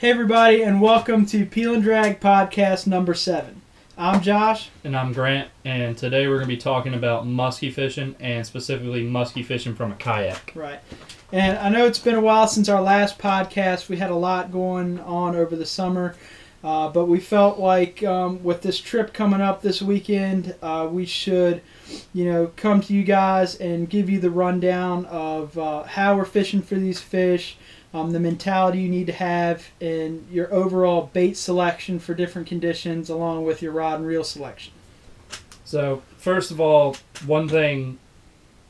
Hey everybody, and welcome to Peelin Drag Podcast number 7. I'm Josh. And I'm Grant, and today we're going to be talking about muskie fishing, and specifically muskie fishing from a kayak. Right. And I know it's been a while since our last podcast. We had a lot going on over the summer, but we felt like with this trip coming up this weekend, we should, come to you guys and give you the rundown of how we're fishing for these fish, the mentality you need to have, and your overall bait selection for different conditions, along with your rod and reel selection. So, first of all, one thing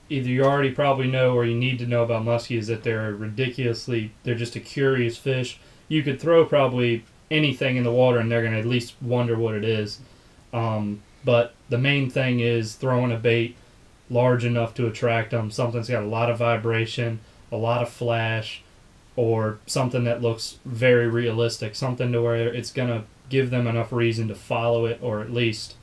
either you already probably know or you need to know about muskie is that they're just a curious fish. You could throw probably anything in the water and they're going to at least wonder what it is. But the main thing is throwing a bait large enough to attract them, something that's got a lot of vibration, a lot of flash, or something that looks very realistic, something to where it's going to give them enough reason to follow it, or at least,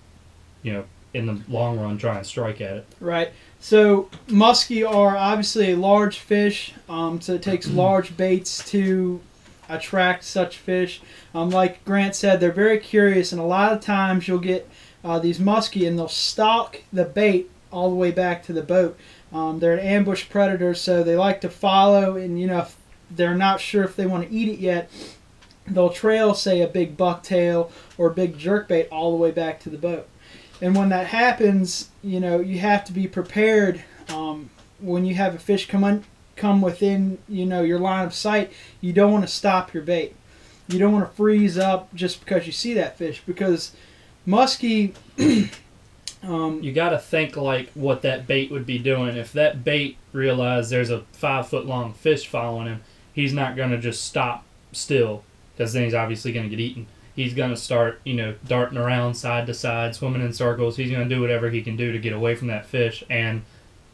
in the long run, try and strike at it. Right. So muskie are obviously a large fish, so it takes large baits to attract such fish. Like Grant said, they're very curious, and a lot of times you'll get these muskie and they'll stalk the bait all the way back to the boat. They're an ambush predator, so they like to follow, and if they're not sure if they want to eat it yet, they'll trail, say, a big bucktail or a big jerkbait all the way back to the boat. And when that happens, you have to be prepared. When you have a fish come within, your line of sight, you don't want to stop your bait. You don't want to freeze up just because you see that fish, because muskie... you got to think like what that bait would be doing. If that bait realized there's a 5-foot-long fish following him, he's not going to just stop still, because then he's obviously going to get eaten. He's going to start, darting around side to side, swimming in circles. He's going to do whatever he can do to get away from that fish. And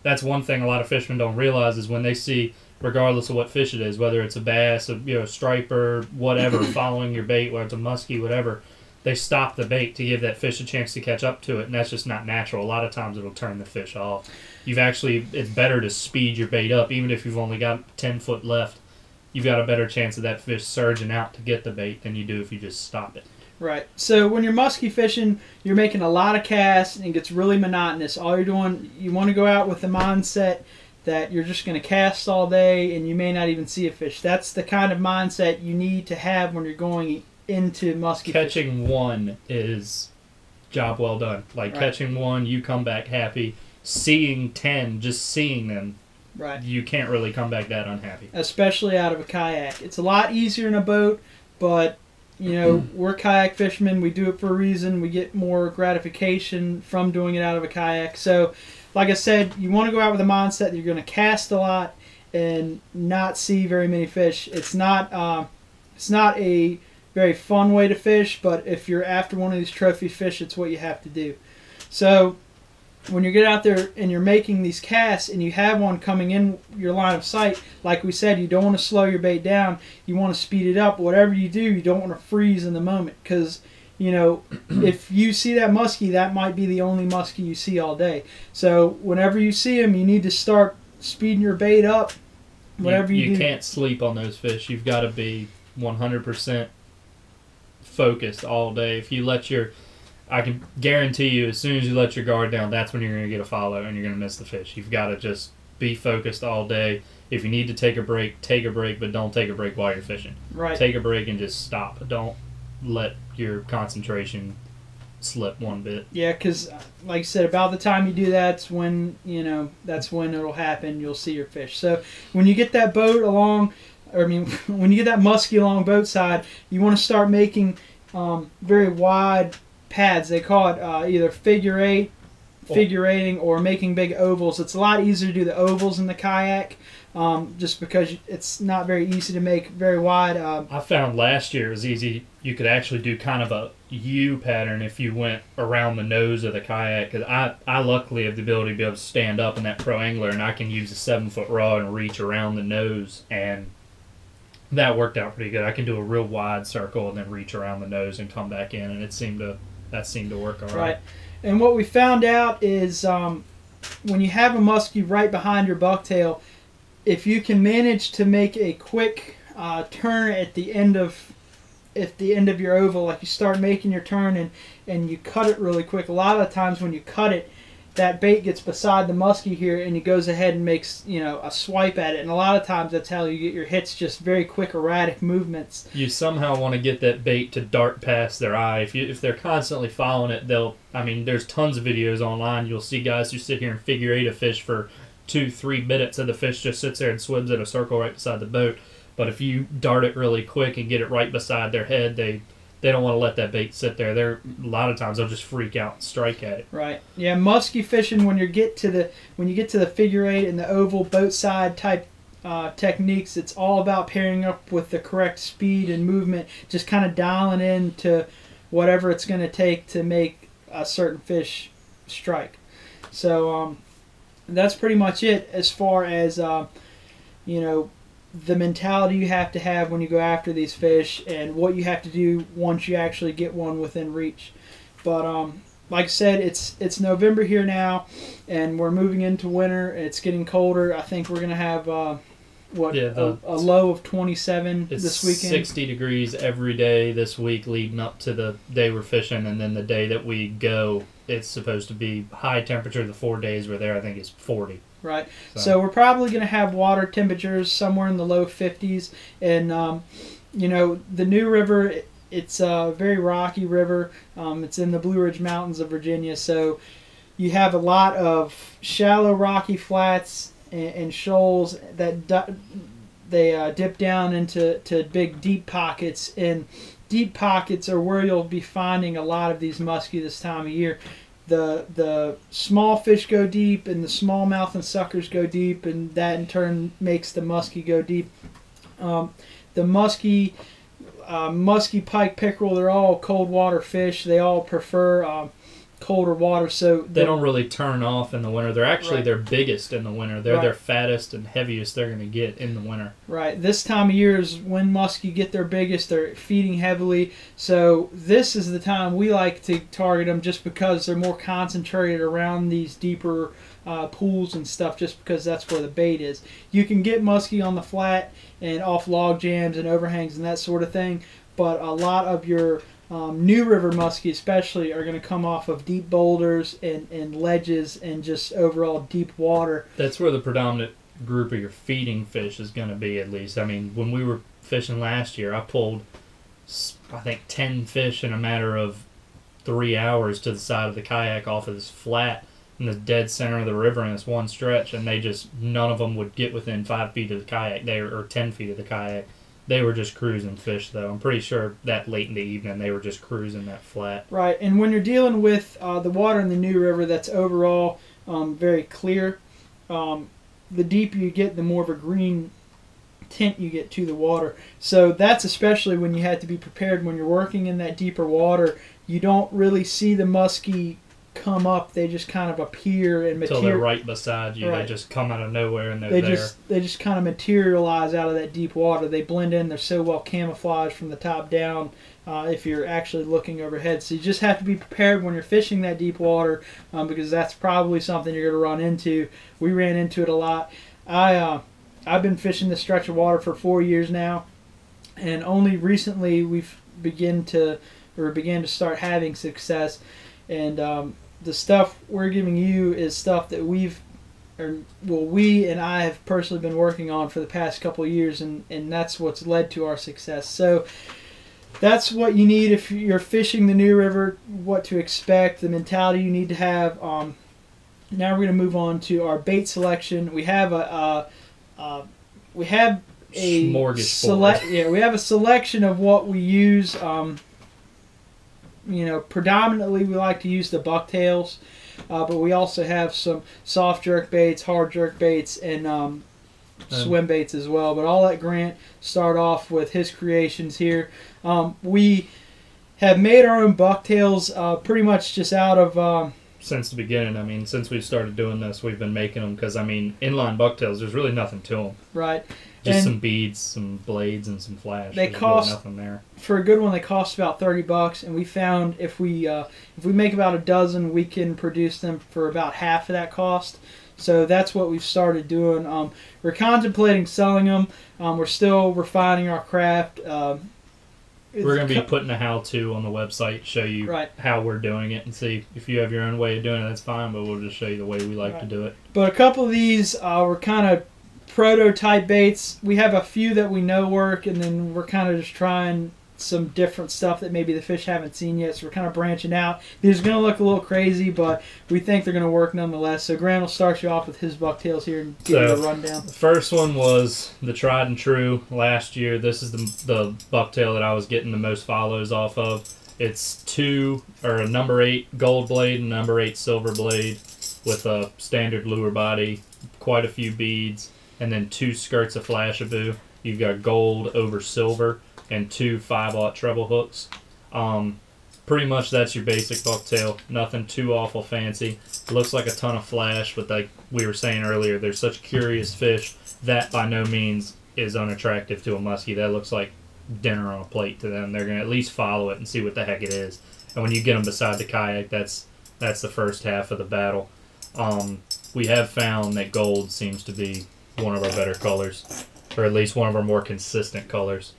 that's one thing a lot of fishermen don't realize is when they see, regardless of what fish it is, whether it's a bass, a striper, whatever, following your bait, whether it's a muskie, whatever, they stop the bait to give that fish a chance to catch up to it, and that's just not natural. A lot of times it'll turn the fish off. It's better to speed your bait up, even if you've only got 10 foot left. You've got a better chance of that fish surging out to get the bait than you do if you just stop it. Right. So when you're muskie fishing, you're making a lot of casts and it gets really monotonous. All you're doing, you want to go out with the mindset that you're just going to cast all day and you may not even see a fish. That's the kind of mindset you need to have when you're going into muskie fishing. Catching one is job well done. Like, right. Catching one, you come back happy. Seeing 10, just seeing them, right, you can't really come back that unhappy. Especially out of a kayak. It's a lot easier in a boat, but we're kayak fishermen. We do it for a reason. We get more gratification from doing it out of a kayak. So, like I said, you want to go out with a mindset that you're going to cast a lot and not see very many fish. It's not a very fun way to fish, but if you're after one of these trophy fish, it's what you have to do. So when you get out there and you're making these casts and you have one coming in your line of sight, like we said, you don't want to slow your bait down. You want to speed it up. Whatever you do, you don't want to freeze in the moment, because if you see that muskie, that might be the only muskie you see all day. So whenever you see him, you need to start speeding your bait up. Whatever you do. You can't sleep on those fish. You've got to be 100% focused all day. If you let I can guarantee you, as soon as you let your guard down, that's when you're going to get a follow and you're going to miss the fish. You've got to just be focused all day. If you need to take a break, but don't take a break while you're fishing. Right. Take a break and just stop. Don't let your concentration slip one bit. Yeah, because like I said, about the time you do that's when it'll happen. You'll see your fish. So when you get that boat along, when you get that muskie along boat side, you want to start making very wide pads. They call it either figure eighting, or making big ovals. It's a lot easier to do the ovals in the kayak, just because it's not very easy to make very wide. I found last year it was easy. You could actually do kind of a U pattern if you went around the nose of the kayak. Because I luckily have the ability to be able to stand up in that pro angler, and I can use a 7-foot rod and reach around the nose, and that worked out pretty good. I can do a real wide circle and then reach around the nose and come back in, and that seemed to work all right. Right. And what we found out is when you have a muskie right behind your bucktail, if you can manage to make a quick turn at the end of at the end of your oval, like you start making your turn and you cut it really quick. A lot of the times when you cut it, that bait gets beside the muskie here, and he goes ahead and makes, you know, a swipe at it. And a lot of times that's how you get your hits, just very quick, erratic movements. You somehow want to get that bait to dart past their eye. If they're constantly following it, I mean, there's tons of videos online. You'll see guys who sit here and figure eight a fish for 2-3 minutes, and the fish just sits there and swims in a circle right beside the boat. But if you dart it really quick and get it right beside their head, they don't want to let that bait sit there. A lot of times they'll just freak out and strike at it. Right. Yeah, muskie fishing, when you get to the figure eight and the oval boat side type techniques, it's all about pairing up with the correct speed and movement, just kind of dialing in to whatever it's going to take to make a certain fish strike. So that's pretty much it as far as you know, the mentality you have to have when you go after these fish and what you have to do once you actually get one within reach. But like I said, it's November here now, and we're moving into winter. It's getting colder. I think we're going to have a low of 27 this weekend. 60 degrees every day this week leading up to the day we're fishing, and then the day that we go, it's supposed to be high temperature. The 4 days we're there, I think, is 40. Right. So we're probably going to have water temperatures somewhere in the low 50s. And, you know, the New River, it's a very rocky river. It's in the Blue Ridge Mountains of Virginia. So you have a lot of shallow rocky flats and shoals that dip down into big deep pockets. And deep pockets are where you'll be finding a lot of these muskie this time of year. The small fish go deep, and the smallmouth and suckers go deep, and that in turn makes the muskie go deep. The muskie, pike, pickerel, they're all cold water fish. They all prefer colder water, so they don't really turn off in the winter. They're actually their biggest in the winter. They're their fattest and heaviest they're going to get in the winter. Right. This time of year is when muskie get their biggest. They're feeding heavily, so this is the time we like to target them, just because they're more concentrated around these deeper pools and stuff, just because that's where the bait is. You can get muskie on the flat and off log jams and overhangs and that sort of thing, but a lot of your New River muskie especially are going to come off of deep boulders and ledges and just overall deep water. That's where the predominant group of your feeding fish is going to be, at least. I mean, when we were fishing last year, I pulled, I think, 10 fish in a matter of 3 hours to the side of the kayak off of this flat in the dead center of the river in this one stretch, and none of them would get within 5 feet of the kayak, or 10 feet of the kayak. They were just cruising fish, though. I'm pretty sure that late in the evening they were just cruising that flat. Right, and when you're dealing with the water in the New River, that's overall very clear. The deeper you get, the more of a green tint you get to the water. So that's especially when you have to be prepared when you're working in that deeper water. You don't really see the muskie come up. They just kind of appear and until they're right beside you. Right. They just come out of nowhere and they're there. They just kind of materialize out of that deep water. They blend in. They're so well camouflaged from the top down if you're actually looking overhead. So you just have to be prepared when you're fishing that deep water, because that's probably something you're going to run into. We ran into it a lot. I've been fishing this stretch of water for 4 years now, and only recently we've began to start having success. And the stuff we're giving you is stuff that we and I have personally been working on for the past couple of years, and that's what's led to our success. So that's what you need if you're fishing the New River, what to expect, the mentality you need to have. Now we're going to move on to our bait selection. We have a selection of what we use. You know, predominantly we like to use the bucktails, but we also have some soft jerk baits, hard jerk baits, and swim baits as well. But I'll let Grant start off with his creations here. We have made our own bucktails pretty much just out of... since the beginning. I mean, since we started doing this, we've been making them because, I mean, inline bucktails, there's really nothing to them. Right. Just some beads, some blades, and some flash. They cost, really nothing there. For a good one, they cost about $30, and we found if we make about a dozen, we can produce them for about half of that cost. So that's what we've started doing. We're contemplating selling them. We're still refining our craft. We're going to be putting a how-to on the website, show you how we're doing it, and see if you have your own way of doing it, that's fine, but we'll just show you the way we like to do it. But a couple of these were kind of prototype baits. We have a few that we know work, and then we're kind of just trying some different stuff that maybe the fish haven't seen yet, so we're kind of branching out. These are going to look a little crazy, but we think they're going to work nonetheless. So Grant will start you off with his bucktails here and give you a rundown. The first one was the tried and true last year. This is the bucktail that I was getting the most follows off of. It's a number 8 gold blade and number 8 silver blade with a standard lure body, quite a few beads, and then 2 skirts of Flashabou. You've got gold over silver and 2 5/0 treble hooks. Pretty much that's your basic bucktail. Nothing too awful fancy. It looks like a ton of flash, but like we were saying earlier, they're such curious fish that by no means is unattractive to a muskie. That looks like dinner on a plate to them. They're going to at least follow it and see what the heck it is. And when you get them beside the kayak, that's the first half of the battle. We have found that gold seems to be one of our better colors, or at least one of our more consistent colors.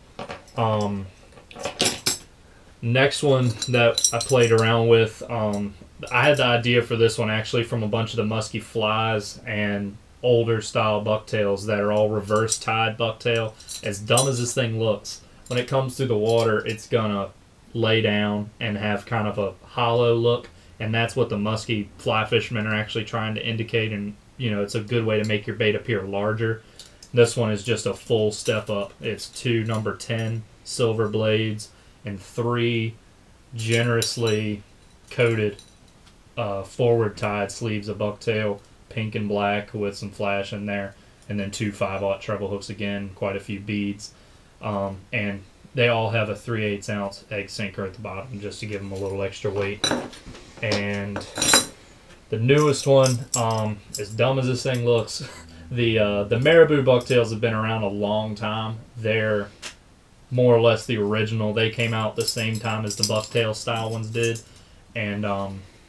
Next one that I played around with, I had the idea for this one actually from a bunch of the musky flies and older style bucktails that are all reverse tied bucktail. As dumb as this thing looks, when it comes through the water, it's gonna lay down and have kind of a hollow look, and that's what the musky fly fishermen are actually trying to indicate, and you know, it's a good way to make your bait appear larger. This one is just a full step up. It's 2 number 10 silver blades and 3 generously coated forward tied sleeves of bucktail, pink and black with some flash in there, and then 2 5/0 treble hooks again, quite a few beads, and they all have a 3/8 ounce egg sinker at the bottom just to give them a little extra weight. And the newest one, as dumb as this thing looks, the Marabou bucktails have been around a long time. They're more or less the original. They came out the same time as the bucktail style ones did, and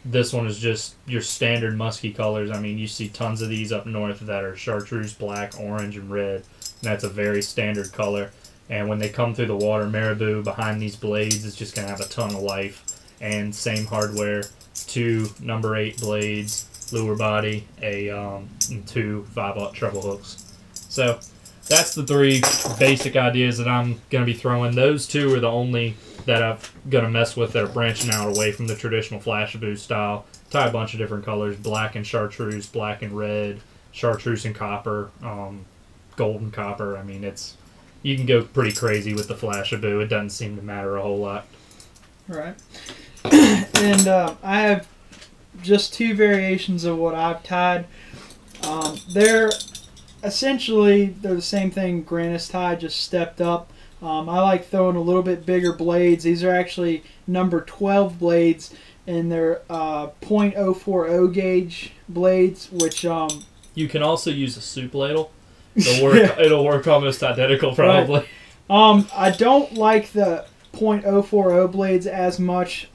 this one is just your standard musky colors. I mean, you see tons of these up north that are chartreuse black, orange, and red, and that's a very standard color. And when they come through the water, Marabou behind these blades is just going to have a ton of life. And same hardware, 2 number 8 blades, lure body, and 2 5/0 treble hooks. So that's the 3 basic ideas that I'm going to be throwing. Those 2 are the only that I'm going to mess with that are branching out away from the traditional Flashabou style. Tie a bunch of different colors, black and chartreuse, black and red, chartreuse and copper, gold and copper. I mean, you can go pretty crazy with the Flashabou. It doesn't seem to matter a whole lot. All right. And I have just 2 variations of what I've tied. They're the same thing Grant has tied, just stepped up. I like throwing a little bit bigger blades. These are actually number 12 blades, and they're .040 gauge blades, which you can also use a soup ladle. It'll work almost identical, probably. Right. I don't like the .040 blades as much.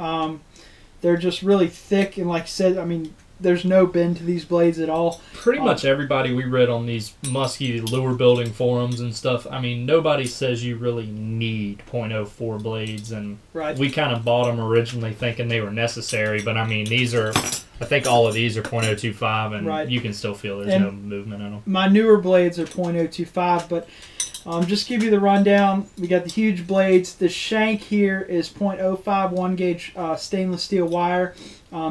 They're just really thick, and like I said, I mean, there's no bend to these blades at all. Pretty much everybody we read on these musky lure building forums and stuff, I mean, nobody says you really need .04 blades, and we kind of bought them originally thinking they were necessary, but I mean, I think all of these are .025, and you can still feel there's no movement in them. My newer blades are .025, but just give you the rundown. We got the huge blades. The shank here is .051 gauge stainless steel wire.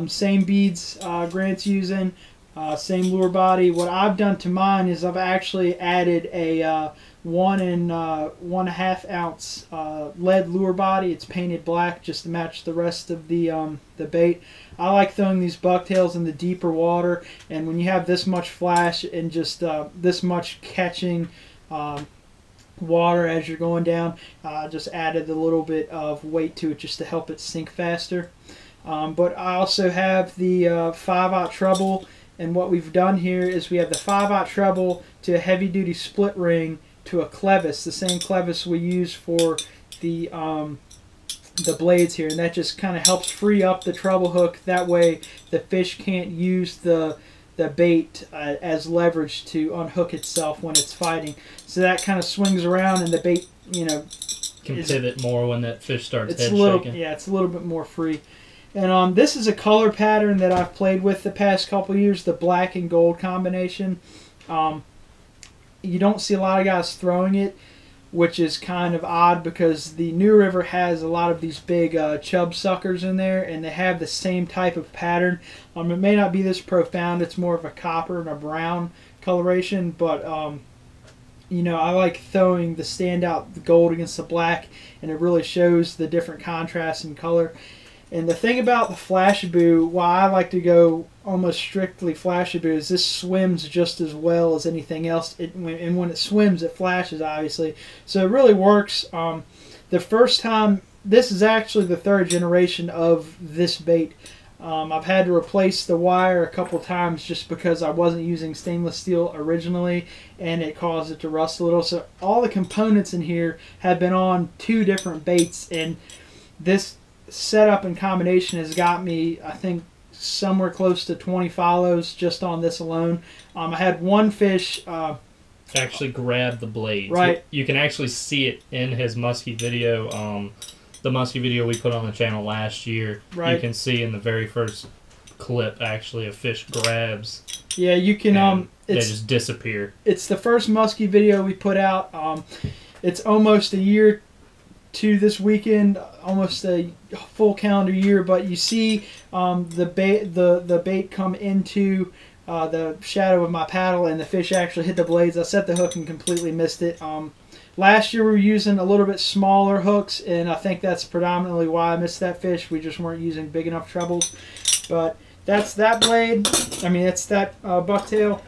Same beads Grant's using, same lure body. What I've done to mine is I've actually added a 1 and 1/2 ounce lead lure body. It's painted black just to match the rest of the bait. I like throwing these bucktails in the deeper water, and when you have this much flash and just this much catching water as you're going down, just added a little bit of weight to it just to help it sink faster. But I also have the 5/0 treble, and what we've done here is we have the 5/0 treble to a heavy duty split ring to a clevis, the same clevis we use for the blades here, and that just kind of helps free up the treble hook. That way the fish can't use the bait as leverage to unhook itself when it's fighting. So that kind of swings around, and the bait, can pivot more when that fish starts head shaking. Yeah, it's a little bit more free. And this is a color pattern that I've played with the past couple years, the black and gold combination. You don't see a lot of guys throwing it, which is kind of odd because the New River has a lot of these big chub suckers in there, and they have the same type of pattern. It may not be this profound. It's more of a copper and a brown coloration, but you know, I like throwing the standout, the gold against the black, and it really shows the different contrast in color. And the thing about the Flashabou, why I like to go almost strictly Flashabou, is this swims just as well as anything else. And when it swims, it flashes, obviously. So it really works. The first time, this is actually the third generation of this bait. I've had to replace the wire a couple times just because I wasn't using stainless steel originally, and it caused it to rust a little. So all the components in here have been on 2 different baits, and this setup and combination has got me, I think, somewhere close to 20 follows just on this alone. I had one fish actually grab the blades. Right. You can actually see it in his muskie video. The muskie video we put on the channel last year. Right. You can see in the very first clip actually a fish grabs. Yeah, you can. They just disappear. It's the first muskie video we put out. It's almost a year to this weekend, almost a full calendar year, but you see the bait come into the shadow of my paddle, and the fish actually hit the blades. I set the hook and completely missed it. Last year we were using a little bit smaller hooks, and I think that's predominantly why I missed that fish. We just weren't using big enough trebles. But that's that blade. I mean, it's that bucktail.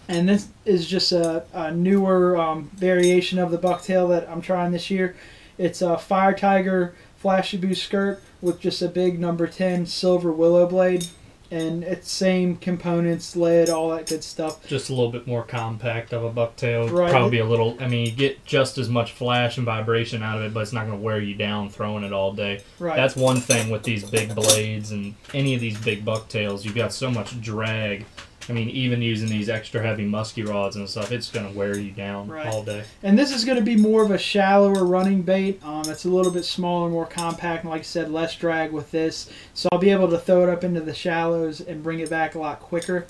And this is just a newer variation of the bucktail that I'm trying this year. It's a Fire Tiger Flashabou skirt with just a big number 10 silver willow blade. And it's same components, lead, all that good stuff. Just a little bit more compact of a bucktail. Right. Probably a little, I mean, you get just as much flash and vibration out of it, but it's not going to wear you down throwing it all day. Right. That's one thing with these big blades and any of these big bucktails. You've got so much drag. I mean, even using these extra heavy musky rods and stuff, it's going to wear you down all day. And this is going to be more of a shallower running bait. It's a little bit smaller, more compact, and like I said, less drag with this. So I'll be able to throw it up into the shallows and bring it back a lot quicker.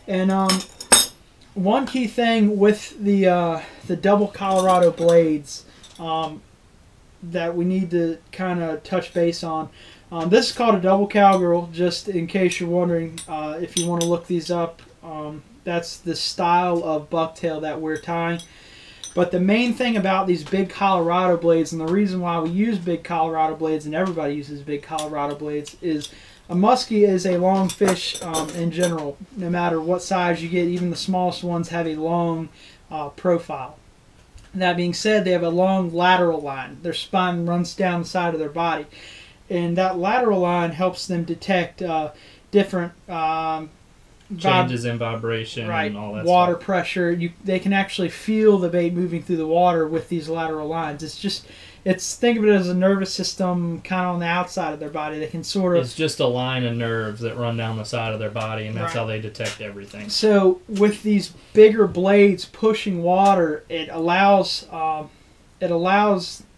And one key thing with the double Colorado blades that we need to kind of touch base on. This is called a double cowgirl, just in case you're wondering. If you want to look these up, that's the style of bucktail that we're tying. But the main thing about these big Colorado blades, and the reason why we use big Colorado blades, and everybody uses big Colorado blades, is a muskie is a long fish in general. No matter what size you get, even the smallest ones have a long profile. That being said, they have a long lateral line. Their spine runs down the side of their body. And that lateral line helps them detect different changes in vibration and all that water stuff. Pressure. They can actually feel the bait moving through the water with these lateral lines. Think of it as a nervous system kind of on the outside of their body. They can sort of... It's just a line of nerves that run down the side of their body, and that's how they detect everything. So with these bigger blades pushing water, it allows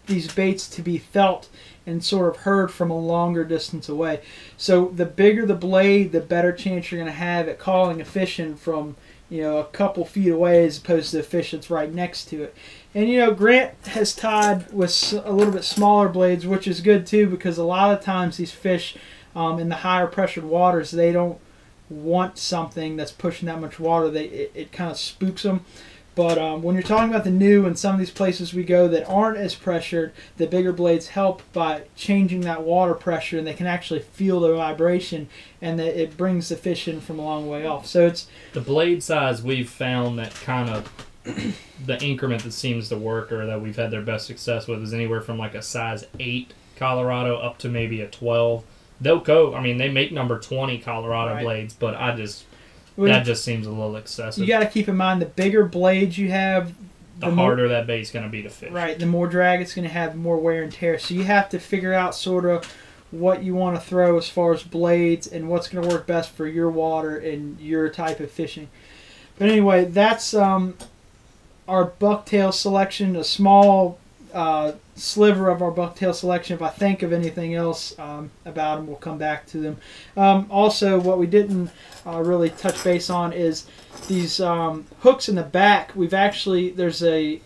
these baits to be felt and sort of heard from a longer distance away. So the bigger the blade, the better chance you're going to have at calling a fish in from, a couple feet away as opposed to a fish that's right next to it. And Grant has tied with a little bit smaller blades, which is good too, because a lot of times these fish in the higher pressured waters, they don't want something that's pushing that much water. It kind of spooks them. But when you're talking about the new and some of these places we go that aren't as pressured, the bigger blades help by changing that water pressure, and they can actually feel the vibration, and it brings the fish in from a long way off. So it's the blade size we've found that kind of the increment that seems to work or that we've had their best success with is anywhere from like a size 8 Colorado up to maybe a 12. They'll go. I mean, they make number 20 Colorado blades, but that just seems a little excessive. You got to keep in mind the bigger blades you have, the harder that bait's going to be to fish. Right, the more drag it's going to have, the more wear and tear. So you have to figure out sort of what you want to throw as far as blades and what's going to work best for your water and your type of fishing. But anyway, that's our bucktail selection, a small sliver of our bucktail selection. If I think of anything else about them, we'll come back to them. Also, what we didn't really touch base on is these hooks in the back. We've actually, there's a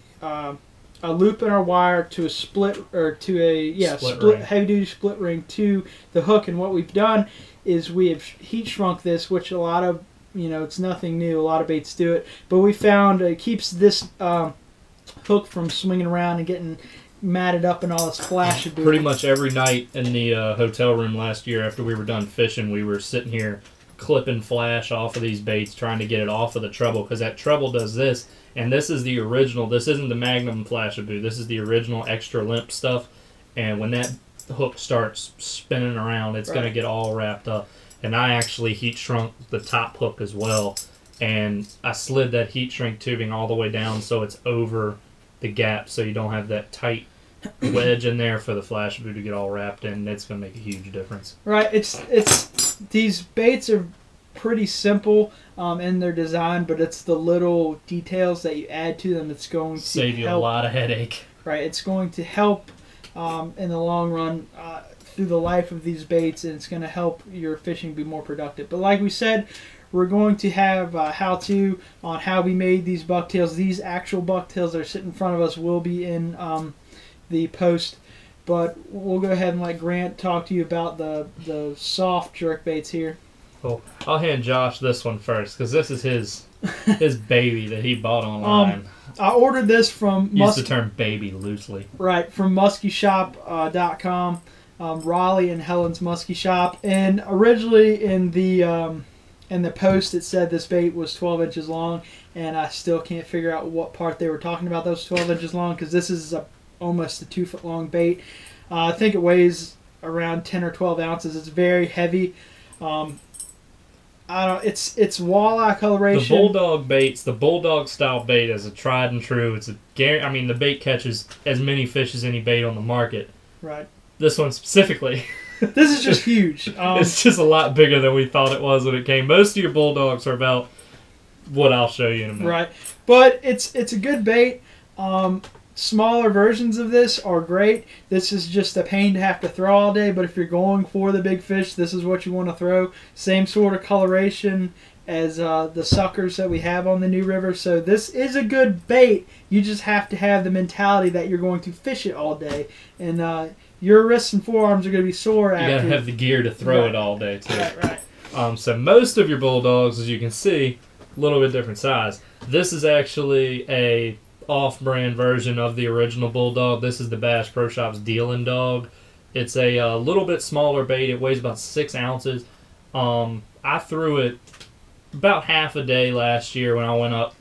loop in our wire to a split, or to a split heavy duty split ring to the hook, and what we've done is we have heat shrunk this, which a lot of, it's nothing new, a lot of baits do it, but we found it keeps this hook from swinging around and getting matted up in all this flash. Pretty much every night in the hotel room last year after we were done fishing, we were sitting here clipping flash off of these baits, trying to get it off of the treble, because that treble does this, and this is the original. This isn't the Magnum Flashabou. This is the original extra limp stuff, and when that hook starts spinning around, it's going to get all wrapped up. And I actually heat shrunk the top hook as well, and I slid that heat shrink tubing all the way down so it's over the gap, so you don't have that tight wedge in there for the Flashabou to get all wrapped in. It's going to make a huge difference. Right. It's these baits are pretty simple in their design, but it's the little details that you add to them that's going to save you a lot of headache. Right. It's going to help in the long run through the life of these baits, and it's going to help your fishing be more productive. But like we said, we're going to have a how-to on how we made these bucktails. These actual bucktails that are sitting in front of us will be in the post, but we'll go ahead and let Grant talk to you about the soft jerk baits here. Well, I'll hand Josh this one first, because this is his baby that he bought online. I ordered this from Use the term baby loosely. Right, from MuskieShop.com, Raleigh and Helen's Muskie Shop. And originally in the post it said this bait was 12 inches long, and I still can't figure out what part they were talking about those 12 inches long, because this is almost a 2 foot long bait. I think it weighs around 10 or 12 ounces. It's very heavy. It's walleye coloration. The Bulldog baits, the Bulldog style bait is a tried and true. It's the bait catches as many fish as any bait on the market. Right. This one specifically. This is just huge. It's just a lot bigger than we thought it was when it came. Most of your Bulldogs are about what I'll show you in a minute. Right. But it's a good bait. Smaller versions of this are great. This is just a pain to have to throw all day, but if you're going for the big fish, this is what you want to throw. Same sort of coloration as the suckers that we have on the New River. So this is a good bait. You just have to have the mentality that you're going to fish it all day. And your wrists and forearms are going to be sore after. You got to have the gear to throw it all day, too. Right. So most of your Bulldogs, as you can see, a little bit different size. This is actually a off-brand version of the original Bulldog. This is the Bass Pro Shop's Dealin' Dog. It's a little bit smaller bait. It weighs about 6 ounces. I threw it about half a day last year when I went up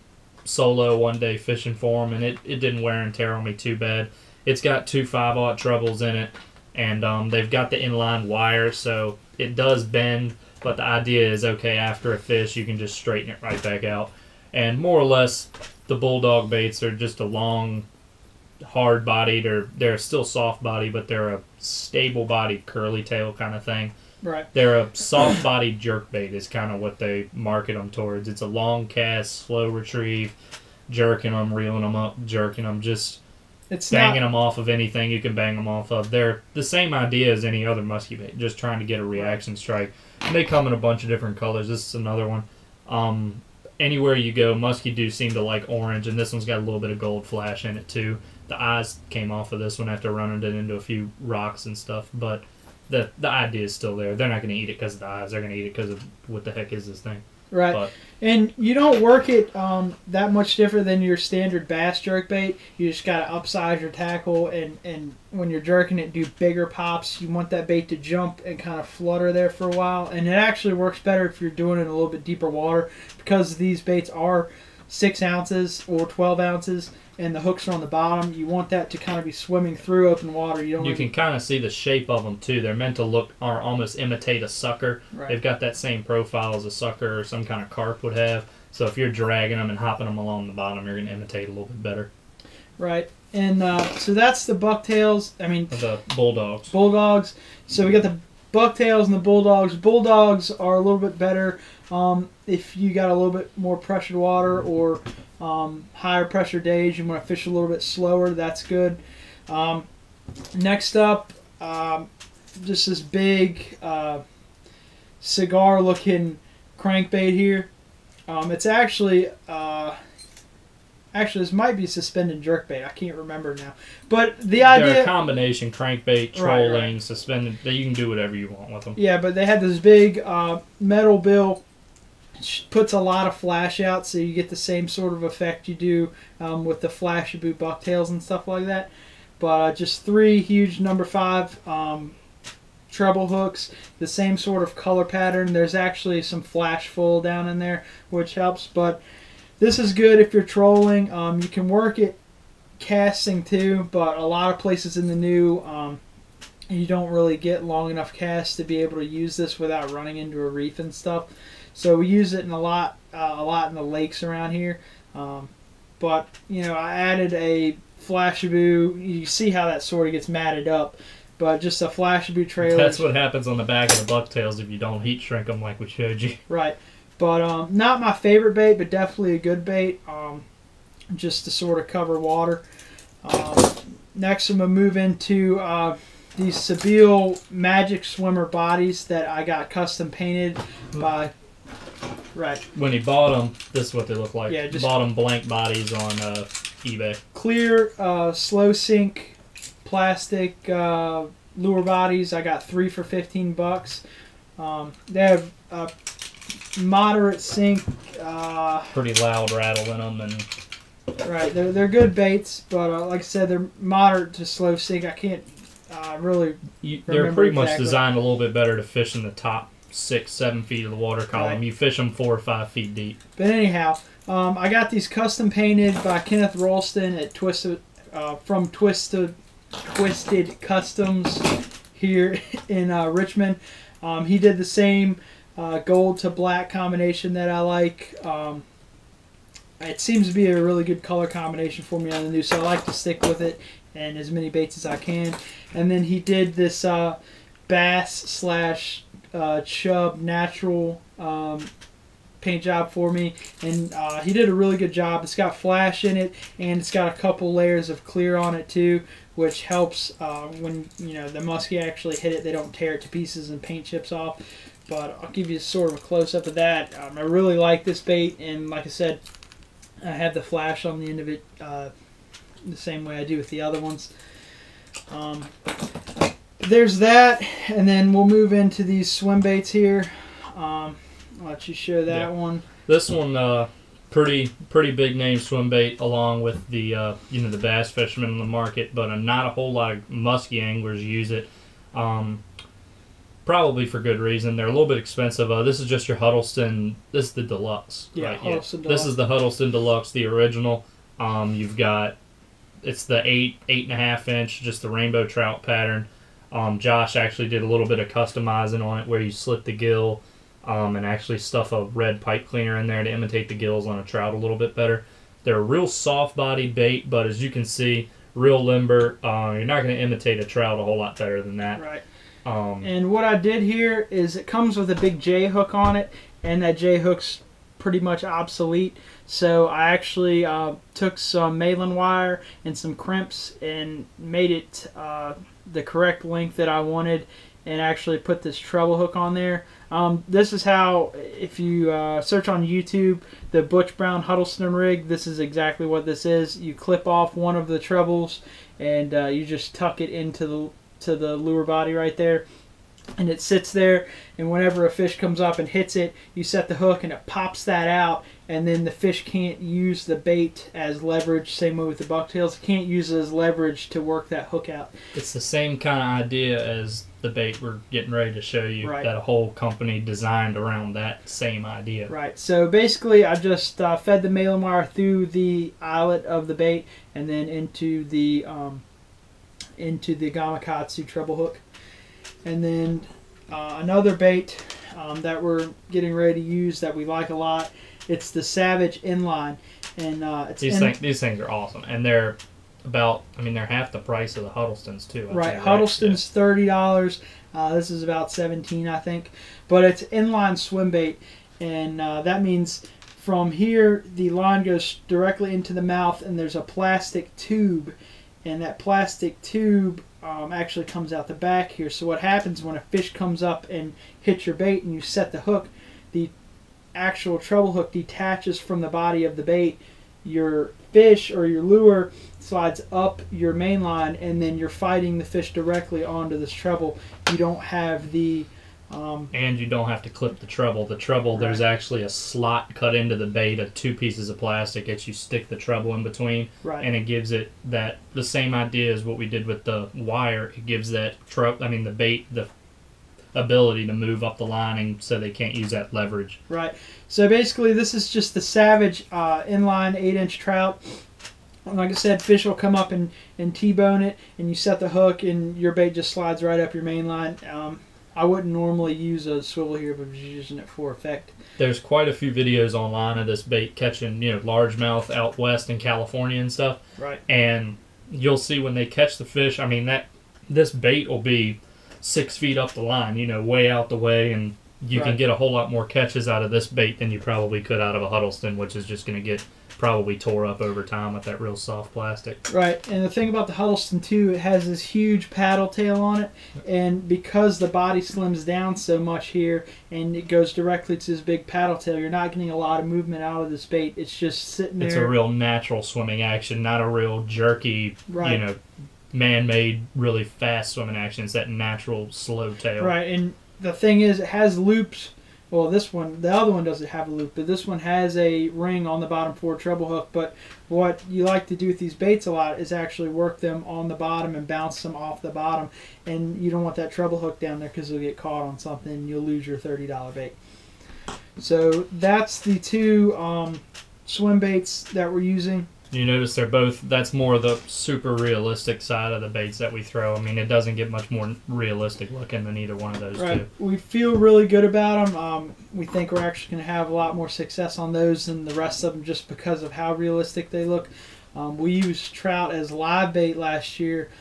solo one day fishing for them, and it didn't wear and tear on me too bad. It's got 2 5/0 trebles in it, and they've got the inline wire, so it does bend, but the idea is, okay, after a fish, you can just straighten it right back out. And more or less, the Bulldog baits are just a long, hard-bodied, or they're still soft-bodied, but they're a stable-bodied curly tail kind of thing. Right. They're a soft-bodied jerk bait is kind of what they market them towards. It's a long cast, slow retrieve, jerking them, reeling them up, jerking them, just banging them off of anything you can bang them off of. They're the same idea as any other muskie bait, just trying to get a reaction strike. And they come in a bunch of different colors. This is another one. Anywhere you go, muskie do seem to like orange, and this one's got a little bit of gold flash in it too. The eyes came off of this one after running it into a few rocks and stuff, but the idea is still there. They're not going to eat it because of the eyes. They're going to eat it because of what the heck is this thing. Right. But, and you don't work it that much different than your standard bass jerkbait. You just got to upsize your tackle, and when you're jerking it, do bigger pops. You want that bait to jump and kind of flutter there for a while. And it actually works better if you're doing it in a little bit deeper water, because these baits are 6 ounces or 12 ounces, and the hooks are on the bottom. You want that to kind of be swimming through open water. You can kind of see the shape of them too. They're meant to look or almost imitate a sucker. Right. They've got that same profile as a sucker or some kind of carp would have. So if you're dragging them and hopping them along the bottom, you're going to imitate a little bit better. Right. And so that's the bucktails. The Bulldogs. Bulldogs. So we got the bucktails and the Bulldogs. Bulldogs are a little bit better if you got a little bit more pressured water or higher pressure days. You want to fish a little bit slower. That's good. Next up, just this big cigar-looking crankbait here. It's actually this might be suspended jerkbait. I can't remember now. But the idea... They're a combination crankbait, trolling, suspended. You can do whatever you want with them. Yeah, but they had this big metal bill. Puts a lot of flash out, so you get the same sort of effect you do with the Flashaboo bucktails and stuff like that. But just 3 huge number 5 treble hooks, the same sort of color pattern. There's actually some flash full down in there, which helps. But this is good if you're trolling. You can work it casting too, but a lot of places in the new you don't really get long enough casts to be able to use this without running into a reef and stuff. So we use it in a lot in the lakes around here. But you know, I added a Flashaboo. You see how that sort of gets matted up. But just a Flashaboo trailer. That's what happens on the back of the bucktails if you don't heat shrink them like we showed you. Right. But not my favorite bait, but definitely a good bait. Just to sort of cover water. Next, I'm going to move into these Sebile Magic Swimmer bodies that I got custom painted by... Right. When he bought them, this is what they look like. Yeah, just bought them blank bodies on eBay. Clear, slow sink, plastic lure bodies. I got 3 for $15. They have moderate sink. Pretty loud rattle in them, and right, they're good baits, but like I said, they're moderate to slow sink. I can't really. They're pretty much designed a little bit better to fish in the top 6-7 feet of the water column. Right. You fish them 4 or 5 feet deep. But anyhow, I got these custom painted by Kenneth Ralston at from Twisted Customs here in Richmond. He did the same gold to black combination that I like. It seems to be a really good color combination for me on the new, so I like to stick with it and as many baits as I can. And then he did this bass / chub natural paint job for me, and he did a really good job. It's got flash in it, and it's got a couple layers of clear on it too, which helps when the muskie actually hit it. They don't tear it to pieces and paint chips off. But I'll give you sort of a close-up of that. I really like this bait, and like I said, I have the flash on the end of it the same way I do with the other ones. There's that, and then we'll move into these swim baits here. I'll let you show that one. This one, pretty big name swim bait, along with the the bass fishermen in the market, but not a whole lot of muskie anglers use it. Probably for good reason. They're a little bit expensive. This is just your Huddleston. This is the Deluxe. Yeah, right? Huddleston Deluxe. This is the Huddleston Deluxe, the original. You've got, it's the 8.5 inch, just the rainbow trout pattern. Josh actually did a little bit of customizing on it, where you slit the gill and actually stuff a red pipe cleaner in there to imitate the gills on a trout a little bit better. They're a real soft bodied bait, but as you can see, real limber. You're not going to imitate a trout a whole lot better than that. Right. And what I did here is it comes with a big J hook on it, and that J hook's pretty much obsolete. So I actually took some Malin wire and some crimps and made it the correct length that I wanted, and actually put this treble hook on there. This is how, if you search on YouTube, the Butch Brown Huddleston rig, this is exactly what this is. You clip off one of the trebles, and you just tuck it into the lure body right there, and it sits there, and whenever a fish comes up and hits it, you set the hook and it pops that out, and then the fish can't use the bait as leverage. Same way with the bucktails, it can't use it as leverage to work that hook out. It's the same kind of idea as the bait we're getting ready to show you. Right. That a whole company designed around that same idea. Right. So basically, I just fed the Malin wire through the eyelet of the bait and then into the Gamakatsu treble hook. And then another bait that we're getting ready to use that we like a lot, it's the Savage Inline. And these things are awesome, and they're about, they're half the price of the Huddlestons too. Right, Huddleston's $30. This is about $17, I think. But it's inline swim bait, and that means from here the line goes directly into the mouth, and there's a plastic tube and that plastic tube actually comes out the back here. So what happens when a fish comes up and hits your bait and you set the hook, the actual treble hook detaches from the body of the bait. Your fish or your lure slides up your main line, and then you're fighting the fish directly onto this treble. You don't have the and you don't have to clip the treble. The treble, right. There's actually a slot cut into the bait of 2 pieces of plastic that you stick the treble in between, right. And it gives it that the same idea as what we did with the wire. It gives that the bait the ability to move up the line, and so they can't use that leverage. Right. So basically, this is just the Savage inline 8-inch trout. Like I said, fish will come up and T-bone it, and you set the hook, and your bait just slides right up your main line. I wouldn't normally use a swivel here, but I'm just using it for effect. There's quite a few videos online of this bait catching, largemouth out west in California and stuff. Right. And you'll see when they catch the fish, this bait will be 6 feet up the line, way out the way, and you can get a whole lot more catches out of this bait than you probably could out of a Huddleston, which is just going to get probably tore up over time with that real soft plastic. Right, and the thing about the Huddleston too, it has this huge paddle tail on it, and because the body slims down so much here and it goes directly to this big paddle tail, you're not getting a lot of movement out of this bait. It's just sitting there. It's a real natural swimming action, not a real jerky, man-made, really fast swimming action. It's that natural slow tail. Right, and the thing is, it has loops. Well, the other one doesn't have a loop, but this one has a ring on the bottom for a treble hook. But what you like to do with these baits a lot is actually work them on the bottom and bounce them off the bottom. And you don't want that treble hook down there because you'll get caught on something and you'll lose your $30 bait. So that's the 2 swim baits that we're using. You notice that's more the super realistic side of the baits that we throw. It doesn't get much more realistic looking than either one of those two. We feel really good about them. We think we're actually going to have a lot more success on those than the rest of them just because of how realistic they look. We used trout as live bait last year.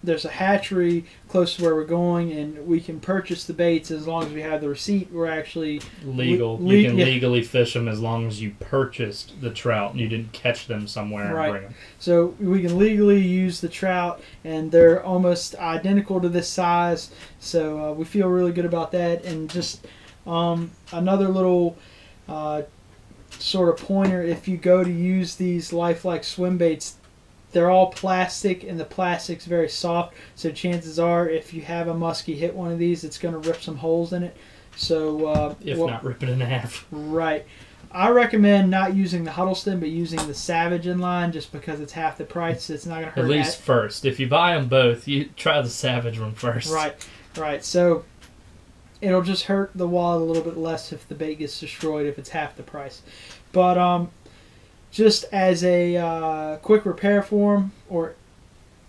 There's a hatchery close to where we're going, and we can purchase the baits as long as we have the receipt. We're actually legal. You can legally fish them as long as you purchased the trout and you didn't catch them somewhere and bring them. So we can legally use the trout, and they're almost identical to this size. So we feel really good about that. And just another little sort of pointer: if you go to use these lifelike swim baits, they're all plastic, and the plastic's very soft, so chances are if you have a muskie hit one of these, it's going to rip some holes in it. So if not rip it in half. Right. I recommend not using the Huddleston, but using the Savage inline, just because it's half the price. It's not going to hurt. At least first. If you buy them both, you try the Savage one first. Right. So it'll just hurt the wallet a little bit less if the bait gets destroyed if it's half the price. But just as a quick repair for them, or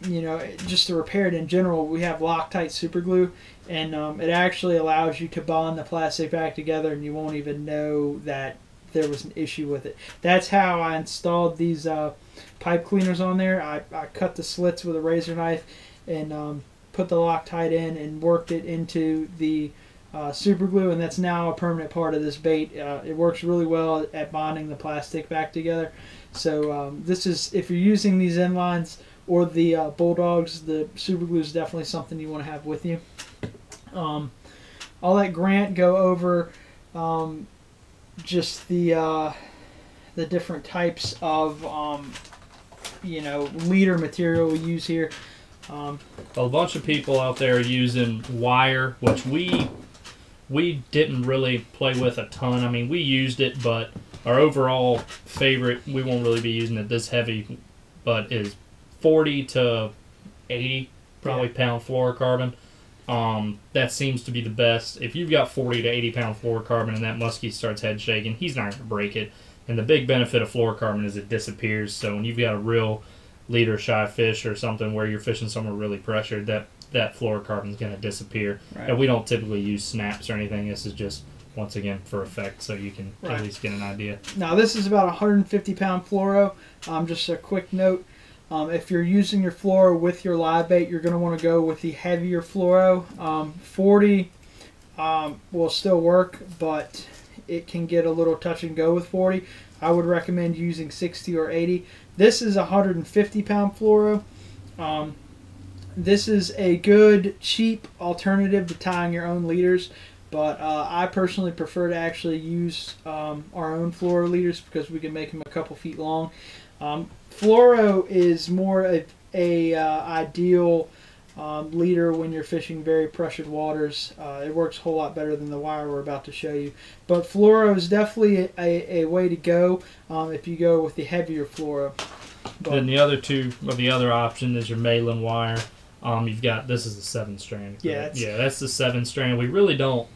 just to repair it in general, we have Loctite super glue, and it actually allows you to bond the plastic back together, and you won't even know that there was an issue with it. That's how I installed these pipe cleaners on there. I cut the slits with a razor knife and put the Loctite in and worked it into the super glue, and that's now a permanent part of this bait. It works really well at bonding the plastic back together. So this is, if you're using these inlines or the Bulldogs, the super glue is definitely something you want to have with you. I'll let Grant go over just the different types of leader material we use here. A bunch of people out there are using wire, which we didn't really play with a ton. We used it, but our overall favorite, we won't really be using it this heavy, but is 40 to 80 pound fluorocarbon. That seems to be the best. If you've got 40 to 80 pound fluorocarbon and that muskie starts head shaking, he's not going to break it. And the big benefit of fluorocarbon is it disappears. So when you've got a real leader shy fish or something where you're fishing somewhere really pressured, that fluorocarbon is going to disappear. Right. And we don't typically use snaps or anything. This is just, once again, for effect, so you can at least get an idea. Now, this is about 150 pound fluoro. Just a quick note. If you're using your fluoro with your live bait, you're going to want to go with the heavier fluoro. 40 will still work, but it can get a little touch and go with 40. I would recommend using 60 or 80. This is 150 pound fluoro. This is a good, cheap alternative to tying your own leaders, but I personally prefer to actually use our own fluoro leaders because we can make them a couple feet long. Fluoro is more of a ideal leader when you're fishing very pressured waters. It works a whole lot better than the wire we're about to show you. But fluoro is definitely a way to go if you go with the heavier fluoro. Then the other the other option is your Peelin wire. You've got, this is the 7-strand. Yeah, that's the 7-strand. We really don't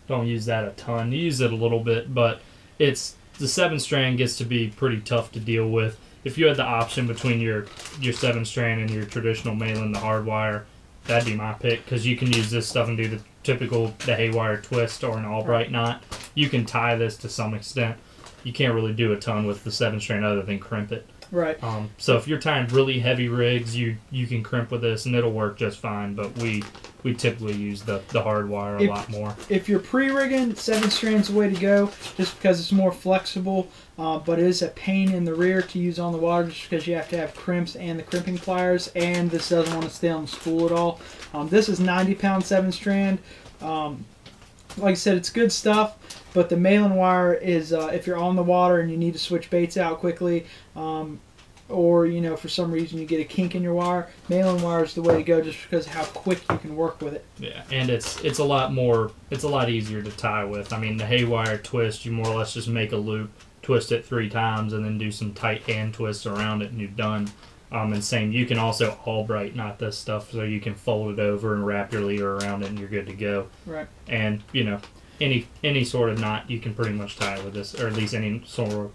use that a ton. You use it a little bit, but it's the 7-strand gets to be pretty tough to deal with. If you had the option between your 7-strand and your traditional Peelin, the hard wire, that'd be my pick because you can use this stuff and do the haywire twist or an Albright knot. You can tie this to some extent. You can't really do a ton with the 7-strand other than crimp it. Right. So if you're tying really heavy rigs, you can crimp with this and it'll work just fine. But we typically use the hard wire a lot more. If you're pre-rigging, 7-strand's the way to go, just because it's more flexible. But it is a pain in the rear to use on the water, just because you have to have crimps and the crimping pliers, and this doesn't want to stay on the spool at all. This is 90-pound 7-strand. Like I said, it's good stuff, but the Peelin wire is if you're on the water and you need to switch baits out quickly, or for some reason you get a kink in your wire, Peelin wire is the way to go just because of how quick you can work with it. Yeah, and it's a lot easier to tie with. I mean, the haywire twist, you more or less just make a loop, twist it 3 times, and then do some tight hand twists around it, and you're done. And same, you can also Albright knot this stuff, so you can fold it over and wrap your leader around it, and you're good to go. Right. And any sort of knot you can pretty much tie with this, or at least any sort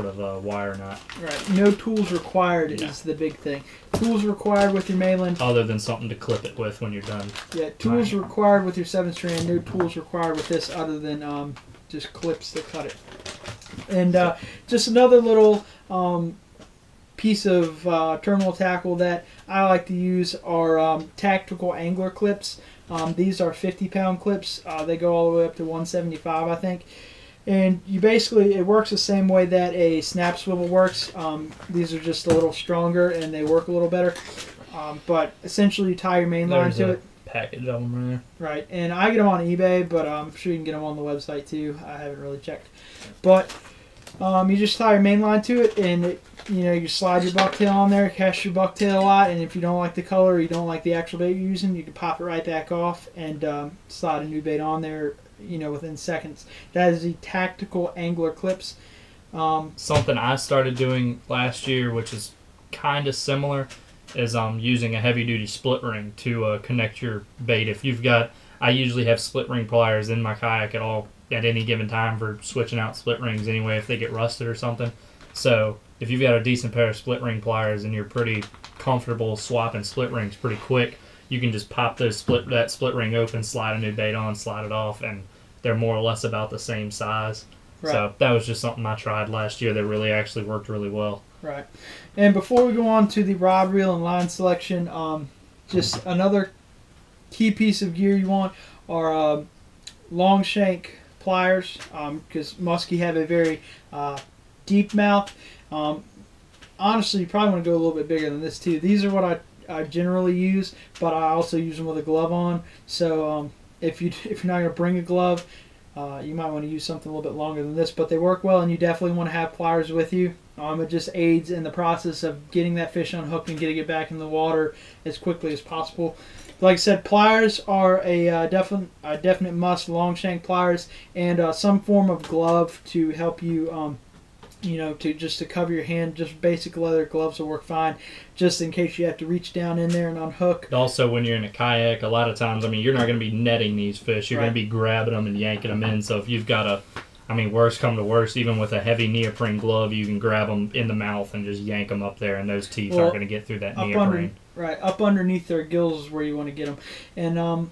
of wire knot. Right. No tools required is the big thing. Tools required with your Peelin, other than something to clip it with when you're done. Yeah. Tools required with your 7-strand. No tools required with this other than just clips to cut it. And just another little piece of terminal tackle that I like to use are tactical angler clips. These are 50-pound clips. They go all the way up to 175, I think. And you basically, it works the same way that a snap swivel works. These are just a little stronger and they work a little better. But essentially, you tie your main line to it. Package of them right there. Right, and I get them on eBay, but I'm sure you can get them on the website too. I haven't really checked, but you just tie your main line to it, and you slide your bucktail on there, cast your bucktail a lot, and if you don't like the color, or you don't like the actual bait you're using, you can pop it right back off and slide a new bait on there, within seconds. That is the tactical angler clips. Something I started doing last year, which is kind of similar, is using a heavy-duty split ring to connect your bait. I usually have split ring pliers in my kayak at any given time for switching out split rings anyway if they get rusted or something. So if you've got a decent pair of split ring pliers and you're pretty comfortable swapping split rings pretty quick, you can just pop that split ring open, slide a new bait on, slide it off, and they're more or less about the same size. Right. So that was just something I tried last year that really actually worked really well. Right. And before we go on to the rod, reel, and line selection, just another key piece of gear you want are long shank pliers, because Muskie have a very deep mouth. Honestly, you probably want to go a little bit bigger than this too. These are what I generally use, but I also use them with a glove on. So if you're not going to bring a glove, you might want to use something a little bit longer than this, but they work well, and you definitely want to have pliers with you. It just aids in the process of getting that fish unhooked and getting it back in the water as quickly as possible. Like I said, pliers are a definite must. Long shank pliers and some form of glove to help you, to cover your hand. Just basic leather gloves will work fine, just in case you have to reach down in there and unhook. Also, when you're in a kayak, a lot of times, you're not going to be netting these fish. You're going to be grabbing them and yanking them in. So if you've got worst come to worst, even with a heavy neoprene glove, you can grab them in the mouth and just yank them up there, and those teeth aren't going to get through that neoprene. Up underneath their gills is where you want to get them. And,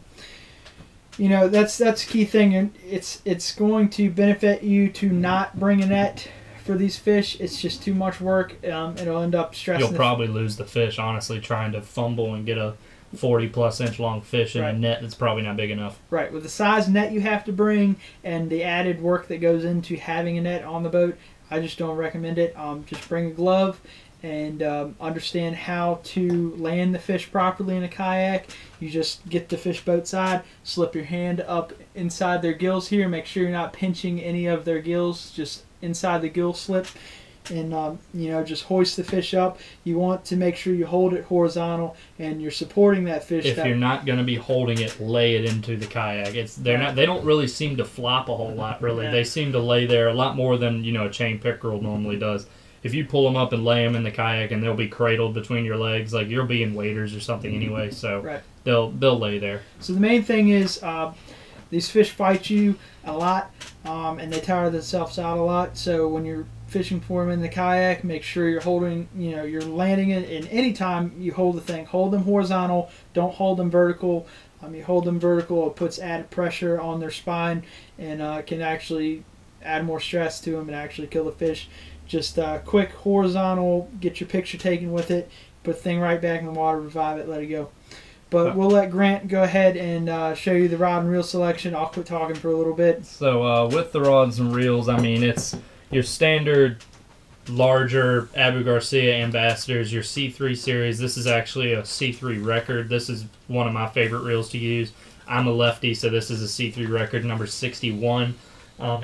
that's a key thing. It's going to benefit you to not bring a net for these fish. It's just too much work. It'll end up stressing. You'll probably lose the fish, honestly, trying to fumble and get a 40-plus inch long fish in a net that's probably not big enough. Right. With the size net you have to bring and the added work that goes into having a net on the boat, I just don't recommend it. Just bring a glove and understand how to land the fish properly in a kayak. You just get the fish boat side, slip your hand up inside their gills here, make sure you're not pinching any of their gills, just inside the gill slip, and just hoist the fish up. You want to make sure you hold it horizontal and you're supporting that fish. If you're not going to be holding it, lay it into the kayak. They don't really seem to flop a whole lot, really. Yeah. They seem to lay there a lot more than a chain pickerel normally does. If you pull them up and lay them in the kayak, and they'll be cradled between your legs, like you'll be in waders or something anyway, so right. they'll lay there. So the main thing is these fish fight you a lot, and they tire themselves out a lot. So when you're fishing for them in the kayak, make sure you're holding, you're landing it. And anytime you hold the thing, hold them horizontal. Don't hold them vertical. You hold them vertical, it puts added pressure on their spine and can actually add more stress to them and actually kill the fish. Just quick horizontal, get your picture taken with it, put the thing right back in the water, revive it, let it go. But we'll let Grant go ahead and show you the rod and reel selection. I'll quit talking for a little bit. So with the rods and reels, I mean, it's your standard larger Abu Garcia Ambassadors, your C3 series. This is actually a C3 record. This is one of my favorite reels to use. I'm a lefty, so this is a C3 record, number 61.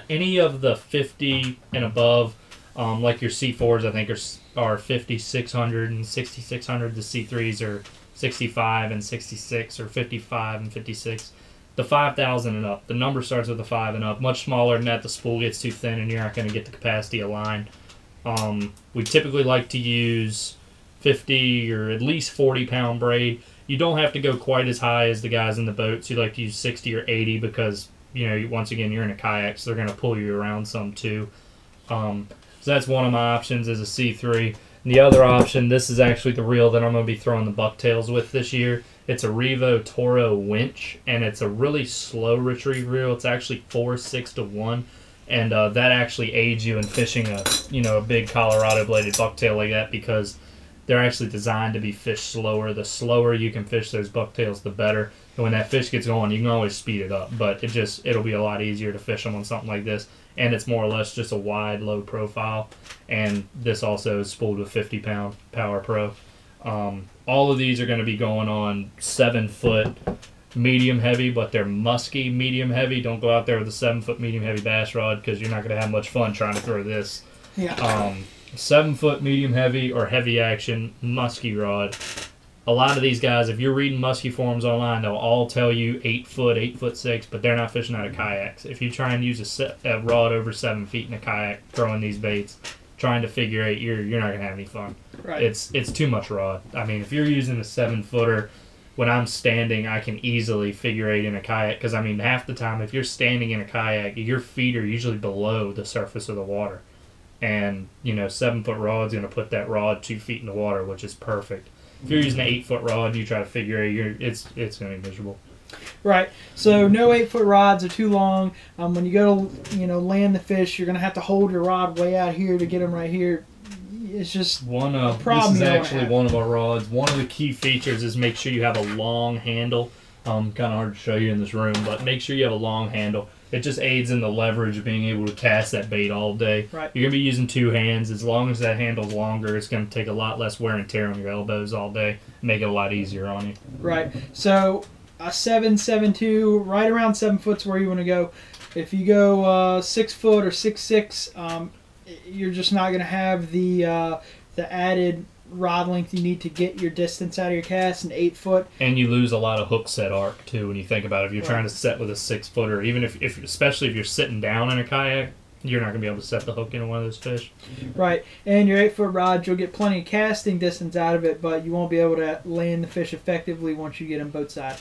Any of the 50 and above, like your C4s, I think are 5600 and 6600. The C3s are 65 and 66, or 55 and 56. The 5,000 and up. The number starts with a 5 and up. Much smaller than that, the spool gets too thin, and you're not going to get the capacity aligned. We typically like to use 50 or at least 40-pound braid. You don't have to go quite as high as the guys in the boats. You like to use 60 or 80 because, once again, you're in a kayak, so they're going to pull you around some too. So that's one of my options is a C3. And the other option, this is actually the reel that I'm going to be throwing the bucktails with this year. It's a Revo Toro winch, and it's a really slow retrieve reel. It's actually 4:6 to 1, and that actually aids you in fishing a big Colorado bladed bucktail like that because they're actually designed to be fished slower. The slower you can fish those bucktails, the better. And when that fish gets going, you can always speed it up, but it'll be a lot easier to fish them on something like this. And it's more or less just a wide, low profile. And this also is spooled with 50-pound Power Pro. All of these are going to be going on 7-foot medium heavy, but they're Muskie medium heavy. Don't go out there with a 7-foot medium heavy bass rod because you're not going to have much fun trying to throw this. Yeah. 7-foot medium heavy or heavy action Muskie rod. A lot of these guys, if you're reading Muskie forums online, they'll all tell you 8-foot, 8'6", but they're not fishing out of kayaks. If you try and use a rod over 7 feet in a kayak, throwing these baits, trying to figure 8, you're not going to have any fun. Right. It's too much rod. I mean, if you're using a 7-footer, when I'm standing, I can easily figure 8 in a kayak because, I mean, half the time, if you're standing in a kayak, your feet are usually below the surface of the water. And, 7-foot rod's going to put that rod 2 feet in the water, which is perfect. If you're using an 8-foot rod and you try to figure it, it's going to be miserable. Right. So no 8-foot rods are too long. When you go to land the fish, you're going to have to hold your rod way out here to get them right here. It's just a problem. This is actually one of our rods. One of the key features is make sure you have a long handle. Kind of hard to show you in this room, but make sure you have a long handle. It just aids in the leverage of being able to cast that bait all day. Right. You're going to be using 2 hands. As long as that handle's longer, it's going to take a lot less wear and tear on your elbows all day, make it a lot easier on you. Right. So a 7.72, right around 7 foot's where you want to go. If you go 6 foot or 6'6", you're just not going to have the added rod length you need to get your distance out of your cast. An 8 foot, and you lose a lot of hook set arc too when you think about it. If you're trying to set with a 6-footer, even if especially if you're sitting down in a kayak, you're not going to be able to set the hook into one of those fish. Right. And your 8-foot rod, you'll get plenty of casting distance out of it, but you won't be able to land the fish effectively once you get them boat side.